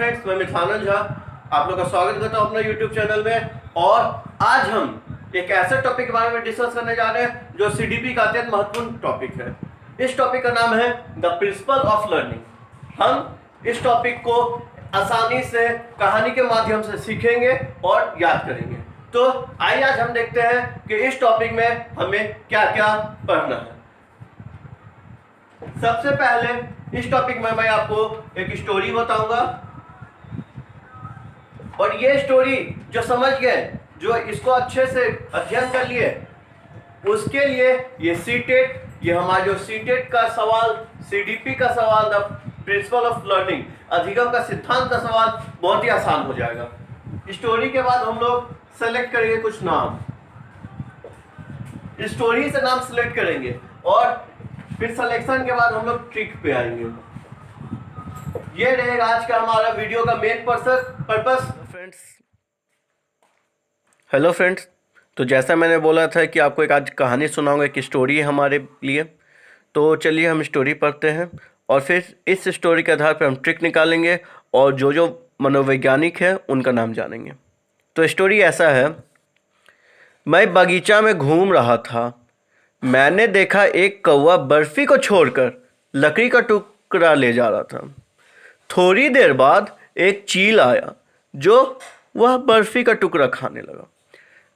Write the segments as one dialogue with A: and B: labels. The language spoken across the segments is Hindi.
A: फ्रेंड्स, मैं मिथानंद झा आप लोग का स्वागत करता हूं अपना यूट्यूब चैनल में। और आज हम एक ऐसे टॉपिक के बारे में डिस्कस करने जा रहे हैं जो सीडीपी का अत्यंत महत्वपूर्ण टॉपिक है। इस टॉपिक का नाम है द प्रिंसिपल ऑफ लर्निंग। हम इस टॉपिक को आसानी से कहानी के माध्यम से सीखेंगे और याद करेंगे। तो आइए आज हम देखते हैं कि इस टॉपिक में हमें क्या क्या पढ़ना है। सबसे पहले इस टॉपिक में मैं आपको एक स्टोरी बताऊंगा, और ये स्टोरी जो समझ गए, जो इसको अच्छे से अध्ययन कर लिए, उसके लिए ये सीटेट, ये हमारा जो सीटेट का सवाल, सीडीपी का सवाल, द प्रिंसिपल ऑफ लर्निंग, अधिगम का सिद्धांत का सवाल बहुत ही आसान हो जाएगा। स्टोरी के बाद हम लोग सेलेक्ट करेंगे कुछ नाम, स्टोरी से नाम सेलेक्ट करेंगे और फिर सिलेक्शन के बाद हम लोग ट्रिक पे आएंगे। ये रहेगा आज का हमारा वीडियो का मेन पर्पस। हेलो फ्रेंड्स, तो जैसा मैंने बोला था कि आपको एक आज कहानी सुनाऊंगा, एक स्टोरी है हमारे लिए। तो चलिए हम स्टोरी पढ़ते हैं और फिर इस स्टोरी के आधार पर हम ट्रिक निकालेंगे और जो जो मनोवैज्ञानिक है उनका नाम जानेंगे। तो स्टोरी ऐसा है। मैं बगीचा में घूम रहा था। मैंने देखा एक कौवा बर्फी को छोड़कर लकड़ी का टुकड़ा ले जा रहा था। थोड़ी देर बाद एक चील आया जो वह बर्फी का टुकड़ा खाने लगा।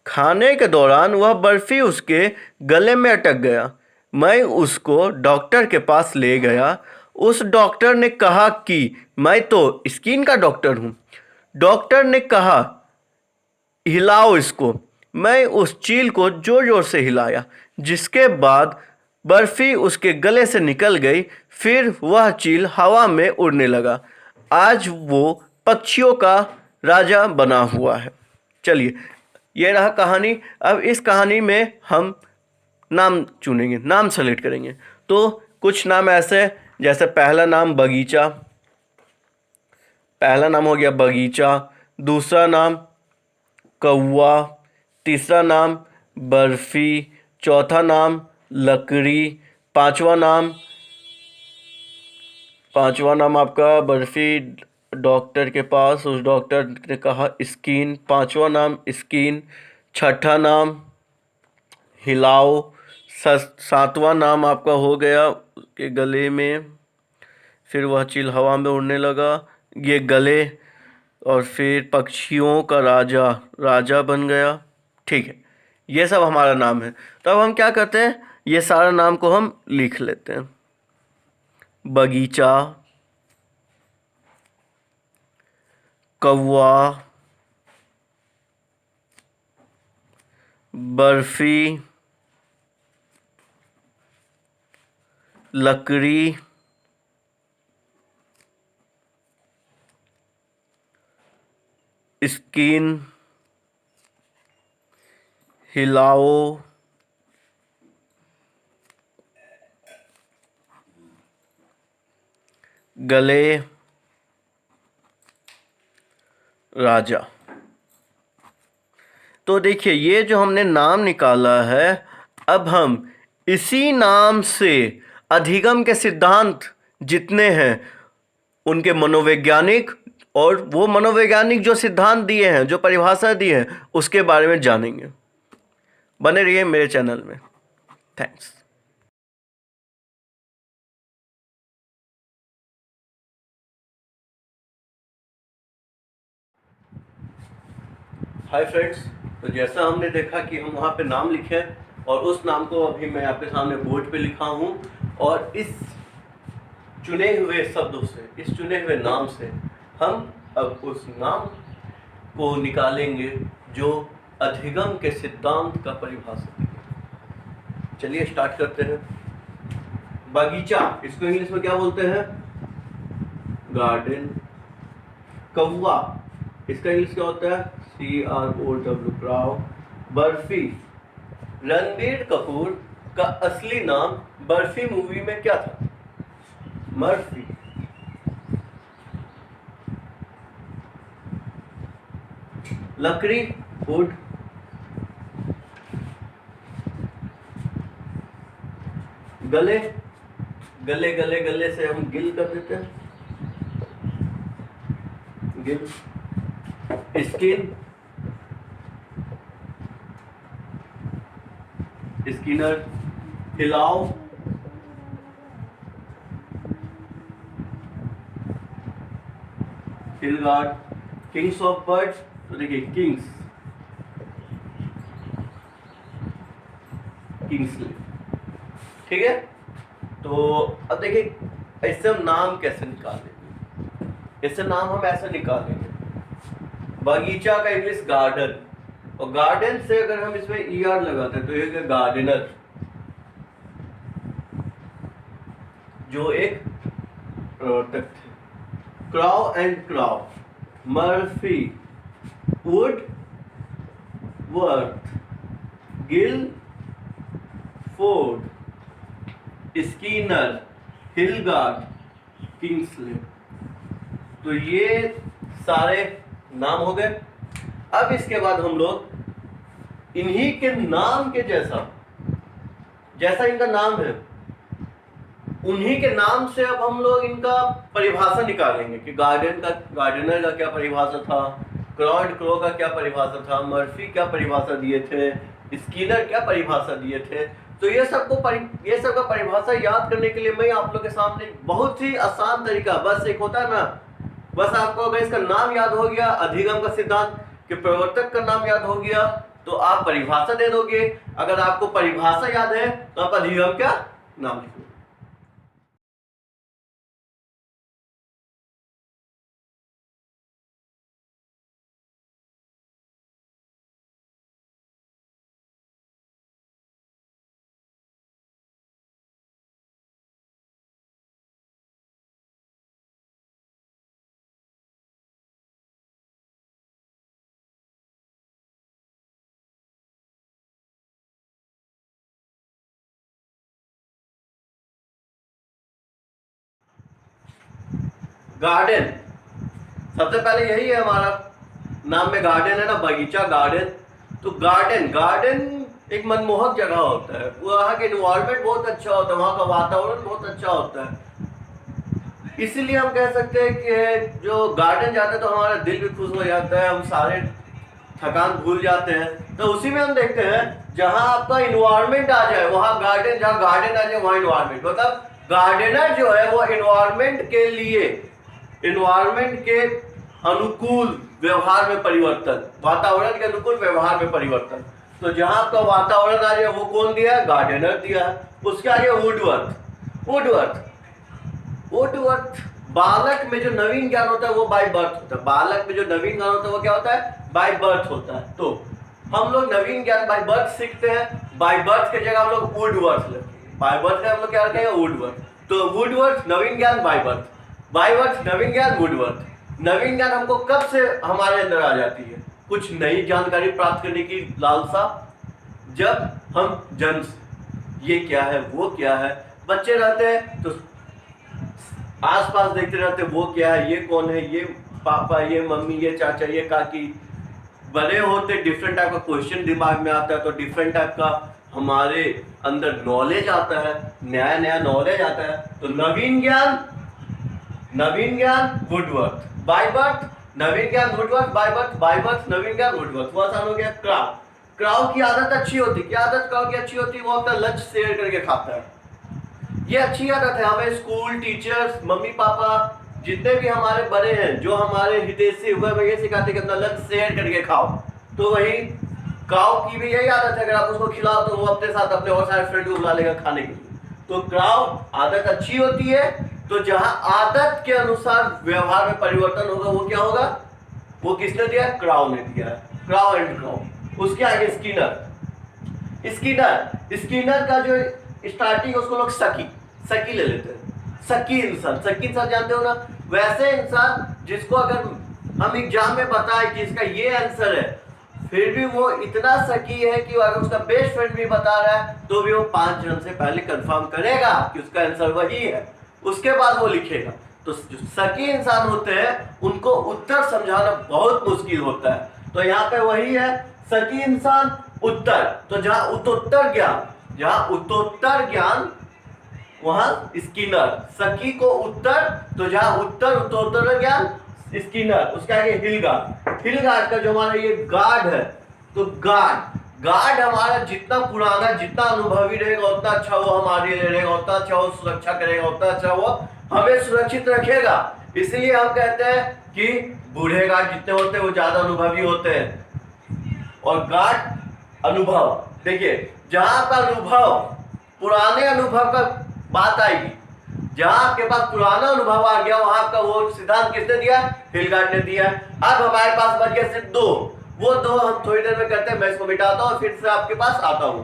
A: खाने के दौरान वह बर्फी उसके गले में अटक गया। मैं उसको डॉक्टर के पास ले गया। उस डॉक्टर ने कहा कि मैं तो स्किन का डॉक्टर हूँ। डॉक्टर ने कहा हिलाओ इसको। मैं उस चील को जोर जोर से हिलाया, जिसके बाद बर्फी उसके गले से निकल गई। फिर वह चील हवा में उड़ने लगा। आज वो पक्षियों का राजा बना हुआ है। चलिए, ये रहा कहानी। अब इस कहानी में हम नाम चुनेंगे, नाम सेलेक्ट करेंगे। तो कुछ नाम ऐसे, जैसे पहला नाम बगीचा, पहला नाम हो गया बगीचा। दूसरा नाम कौवा। तीसरा नाम बर्फी। चौथा नाम लकड़ी। पांचवा नाम आपका बर्फी, डॉक्टर के पास, उस डॉक्टर ने कहा स्किन, पांचवा नाम स्किन। छठा नाम हिलाओ। सातवां नाम आपका हो गया के गले में, फिर वह चील हवा में उड़ने लगा, ये गले। और फिर पक्षियों का राजा बन गया। ठीक है, ये सब हमारा नाम है। तो अब हम क्या करते हैं, ये सारा नाम को हम लिख लेते हैं। बगीचा, कौवा, बर्फी, लकड़ी, स्किन, हिलाओ, गले, राजा। तो देखिए, ये जो हमने नाम निकाला है, अब हम इसी नाम से अधिगम के सिद्धांत जितने हैं उनके मनोवैज्ञानिक, और वो मनोवैज्ञानिक जो सिद्धांत दिए हैं, जो परिभाषा दी है, उसके बारे में जानेंगे। बने रहिए मेरे चैनल में। थैंक्स। हाय फ्रेंड्स, तो जैसा हमने देखा कि हम वहाँ पे नाम लिखे, और उस नाम को अभी मैं आपके सामने बोर्ड पे लिखा हूँ, और इस चुने हुए शब्दों से, इस चुने हुए नाम से हम अब उस नाम को निकालेंगे जो अधिगम के सिद्धांत का परिभाषा है। चलिए स्टार्ट करते हैं। बगीचा, इसको इंग्लिश में क्या बोलते हैं? गार्डन। कौवा, इसका इंग्लिश क्या होता है? CROW, crow. बर्फी, रणबीर कपूर का असली नाम बर्फी मूवी में क्या था? मर्फी। लकड़ी, वुड। गले, गले गले गले से हम गिल कर देते हैं। गिल, स्किन, स्किनर, हिलाओ, हिलगार्ड, किंग्स ऑफ बर्ड्स, तो देखिए किंग्स, किंग्सले, ठीक है। तो अब देखिए इससे हम नाम कैसे निकालेंगे, इससे नाम हम ऐसे निकालेंगे, बगीचा का इंग्लिश गार्डन, और गार्डन से अगर हम इसमें ER लगाते हैं तो ये गार्डनर, जो एक प्रोडक्ट है। Crow and Crow, Murphy, Woodworth, Guilford, Skinner, Hilgard, Kingsley. तो ये सारे नाम हो गए। अब इसके बाद हम लोग इन्हीं के नाम के जैसा जैसा इनका नाम है उन्हीं के नाम से अब हम लोग इनका परिभाषा निकालेंगे कि गार्डनर का क्या परिभाषा था, क्राउ एंड क्रो का क्या परिभाषा था, मर्फी क्या परिभाषा दिए थे, स्कीनर क्या परिभाषा दिए थे। तो ये सब का परिभाषा याद करने के लिए मैं आप लोग के सामने बहुत ही आसान तरीका, बस एक होता है ना, बस आपको अगर इसका नाम याद हो गया, अधिगम का सिद्धांत कि प्रवर्तक का नाम याद हो गया तो आप परिभाषा दे दोगे। अगर आपको परिभाषा याद है तो आप अधिगम का नाम लिखोगे। गार्डन, सबसे पहले यही है हमारा नाम में गार्डन है ना, बगीचा, गार्डन। तो गार्डन एक मनमोहक जगह होता है, वहाँ के एनवायरनमेंट बहुत अच्छा होता है, वहाँ का वातावरण बहुत अच्छा होता है। इसीलिए हम कह सकते हैं कि जो गार्डन जाते हैं तो हमारा दिल भी खुश हो जाता है, हम सारे थकान भूल जाते हैं। तो उसी में हम देखते हैं जहाँ आपका इन्वायरमेंट आ जाए वहाँ गार्डन, जहाँ गार्डन आ जाए वहाँ इन्वायरमेंट, मतलब गार्डनर जो है वो इन्वायरमेंट के लिए, इन्वायरमेंट के अनुकूल व्यवहार में परिवर्तन, वातावरण के अनुकूल व्यवहार में परिवर्तन। तो जहां आपका वातावरण आ जाए वो कौन दिया है, गार्डनर दिया है। उसके आगे वुडवर्थ बालक में जो नवीन ज्ञान होता है वो बाय बर्थ होता है, बालक में जो नवीन ज्ञान होता है वो क्या होता है, बाय बर्थ होता है। तो हम लोग नवीन ज्ञान बाय बर्थ सीखते हैं, बाय बर्थ की जगह हम लोग वुडवर्थ लेते, बाय बर्थ का हम लोग क्या रखेंगे, वुडवर्थ। तो वुडवर्थ नवीन ज्ञान, बाय बर्थ नवीन ज्ञान, वुडवर्थ। नवीन ज्ञान हमको कब से हमारे अंदर आ जाती है, कुछ नई जानकारी प्राप्त करने की लालसा, जब हम जन्म से ये क्या है वो क्या है, बच्चे रहते हैं तो आसपास देखते रहते हैं वो क्या है, ये कौन है, ये पापा, ये मम्मी, ये चाचा, ये काकी। बड़े होते डिफरेंट टाइप का क्वेश्चन दिमाग में आता है, तो डिफरेंट टाइप का हमारे अंदर नॉलेज आता है, नया नया नॉलेज आता है। तो नवीन ज्ञान वुडवर्थ, बाय बर्थ नवीन ज्ञान वुडवर्थ, बाय बर्थ नवीन ज्ञान वुडवर्थ। वो आसान हो गया। क्राउ की आदत अच्छी होती, क्या आदत क्राउ की अच्छी होती है, वो अपना लंच शेयर करके खाता है। ये अच्छी आदत है, हमें स्कूल टीचर्स, मम्मी पापा, जितने भी हमारे बड़े हैं जो हमारे हितैषी हुए, वो ये सिखाते कि अपना लंच शेयर करके खाओ। तो वही क्राउ की भी यही आदत है, अगर आप उसको खिलाओ तो वो अपने साथ अपने और सारे फ्रेंड को बुला लेगा खाने के लिए। तो क्राउ आदत अच्छी होती है। तो जहां आदत के अनुसार व्यवहार में परिवर्तन होगा वो क्या होगा, वो किसने दिया, क्राउ ने दिया, क्राउ एंड क्राउ। उसके आगे स्कीनर का जो स्टार्टिंग उसको लोग सकी ले लेते हैं। सकी इंसान जानते हो ना, वैसे इंसान जिसको अगर हम एग्जाम में बताए कि इसका ये आंसर है, फिर भी वो इतना सकी है कि अगर उसका बेस्ट फ्रेंड भी बता रहा है तो भी वो 5 जन से पहले कंफर्म करेगा कि उसका आंसर वही है, उसके बाद वो लिखेगा। तो जो सकी इंसान होते हैं उनको उत्तर समझाना बहुत मुश्किल होता है। तो यहाँ पे वही है, सकी इंसान, उत्तर। तो जहाँ उत्तर ज्ञान वहां स्किनर, सकी को उत्तर, तो जहां उत्तर ज्ञान स्किनर, उसका आगे हिलगार्ड। हिलगार्ड का जो हमारा ये गार्ड है, तो गार्ड हमारा जितना पुराना, जितना अनुभवी रहेगा उतना अच्छा वो हमारे लिए रहेगा, उतना अच्छा वो सुरक्षा करेगा, उतना अच्छा वो हमें सुरक्षित रखेगा। इसलिए हम कहते हैं कि बूढ़े गार्ड जितने होते हैं वो ज्यादा अनुभवी होते हैं। और गार्ड अनुभव, देखिए जहां का अनुभव, पुराने अनुभव का बात आएगी, जहां आपके पास पुराना अनुभव आ गया वहां का वो सिद्धांत किसने दिया? हिलगार्ड ने दिया। अब हमारे पास बच गया सिर्फ दो, वो दो हम थोड़ी देर में करते हैं। मैं इसको मिटाता हूं और फिर से आपके पास आता हूं।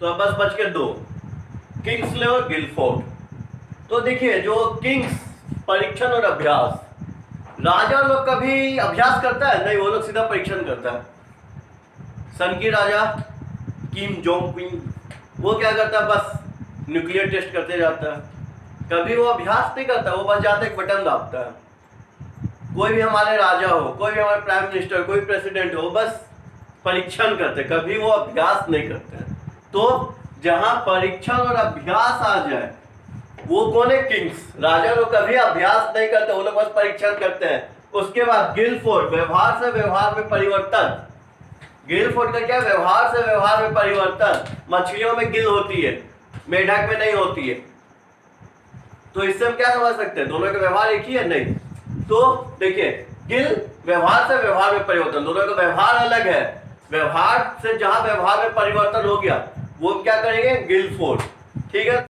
A: तो अब बस बच के दो, किंग्सले और गिलफोर्ड। तो देखिए जो किंग्स, परीक्षण और अभ्यास, राजा लोग कभी अभ्यास करता है नहीं, वो लोग सीधा परीक्षण करता है। सन की राजा किम जोंग उन, वो क्या करता है? बस न्यूक्लियर टेस्ट करते जाता है, कभी वो अभ्यास नहीं करता, वो बस जाता है एक बटन दाबता है। कोई भी हमारे राजा हो, कोई भी हमारे प्राइम मिनिस्टर, कोई प्रेसिडेंट हो, बस परीक्षण करते, कभी वो अभ्यास नहीं करते। तो जहां परीक्षण और अभ्यास आ जाए वो कौन है? किंग्स। राजा लोग कभी अभ्यास नहीं करते, वो लोग बस परीक्षण करते हैं। उसके बाद गिलफोर्ड, व्यवहार से व्यवहार में परिवर्तन। गिलफोर्ड का क्या? व्यवहार से व्यवहार में परिवर्तन। मछलियों में गिल होती है, मेढक में नहीं होती है। तो इससे हम क्या समझ सकते हैं? दोनों का व्यवहार एक ही है? नहीं। तो देखिए गिल, व्यवहार से व्यवहार में परिवर्तन, दोनों का व्यवहार अलग है। व्यवहार से जहां व्यवहार में परिवर्तन हो गया वो क्या करेंगे? गिलफोर्ड। ठीक है।